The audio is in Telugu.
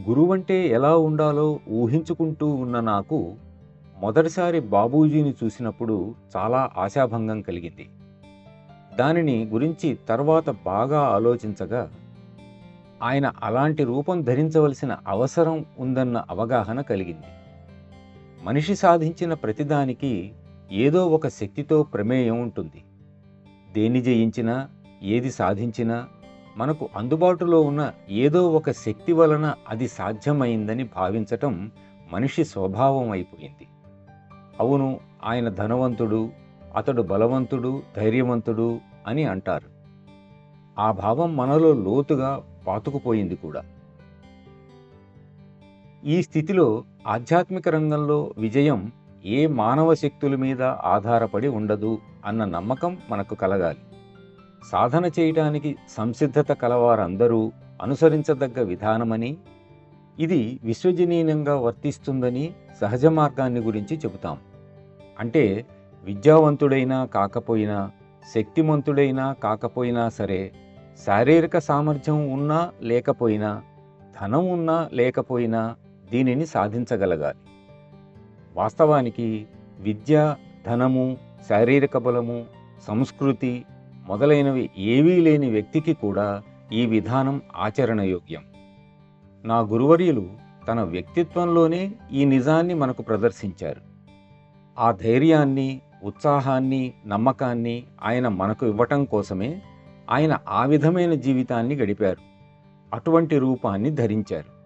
గురువంటే ఎలా ఉండాలో ఊహించుకుంటూ ఉన్న నాకు మొదటిసారి బాబూజీని చూసినప్పుడు చాలా ఆశాభంగం కలిగింది. దానిని గురించి తర్వాత బాగా ఆలోచించగా ఆయన అలాంటి రూపం ధరించవలసిన అవసరం ఉందన్న అవగాహన కలిగింది. మనిషి సాధించిన ప్రతిదానికి ఏదో ఒక శక్తితో ప్రమేయం ఉంటుంది. దేన్ని జయించినా, ఏది సాధించినా మనకు అందుబాటులో ఉన్న ఏదో ఒక శక్తి వలన అది సాధ్యమైందని భావించటం మనిషి స్వభావం అయిపోయింది. అవును, ఆయన ధనవంతుడు, అతడు బలవంతుడు, ధైర్యవంతుడు అని అంటారు. ఆ భావం మనలో లోతుగా పాతుకుపోయింది కూడా. ఈ స్థితిలో ఆధ్యాత్మిక రంగంలో విజయం ఏ మానవ శక్తుల మీద ఆధారపడి ఉండదు అన్న నమ్మకం మనకు కలగాలి. సాధన చేయటానికి సంసిద్ధత కలవారందరూ అనుసరించదగ్గ విధానమని, ఇది విశ్వజనీయంగా వర్తిస్తుందని సహజ మార్గాన్ని గురించి చెబుతాం. అంటే విద్యావంతుడైనా కాకపోయినా, శక్తిమంతుడైనా కాకపోయినా సరే, శారీరక సామర్థ్యం ఉన్నా లేకపోయినా, ధనం ఉన్నా లేకపోయినా దీనిని సాధించగలగాలి. వాస్తవానికి విద్య, ధనము, శారీరక బలము, సంస్కృతి మొదలైనవి ఏవీ లేని వ్యక్తికి కూడా ఈ విధానం ఆచరణయోగ్యం. నా గురువర్యులు తన వ్యక్తిత్వంలోనే ఈ నిజాన్ని మనకు ప్రదర్శించారు. ఆ ధైర్యాన్ని, ఉత్సాహాన్ని, నమ్మకాన్ని ఆయన మనకు ఇవ్వటం కోసమే ఆయన ఆ విధమైన జీవితాన్ని గడిపారు. అటువంటి రూపాన్ని ధరించారు.